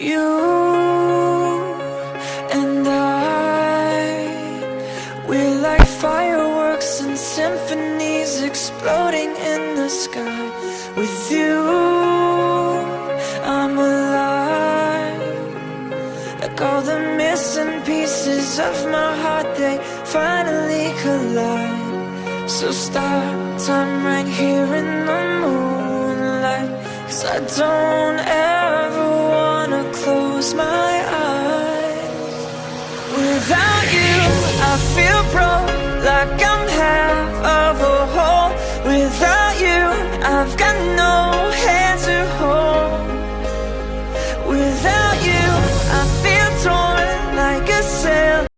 You and we're like fireworks and symphonies exploding in the sky. With you, I'm alive. Like all the missing pieces of my heart, they finally collide. So stop time right here in the moonlight, 'cause I don't ever wanna close my eyes. Without you, I feel broken.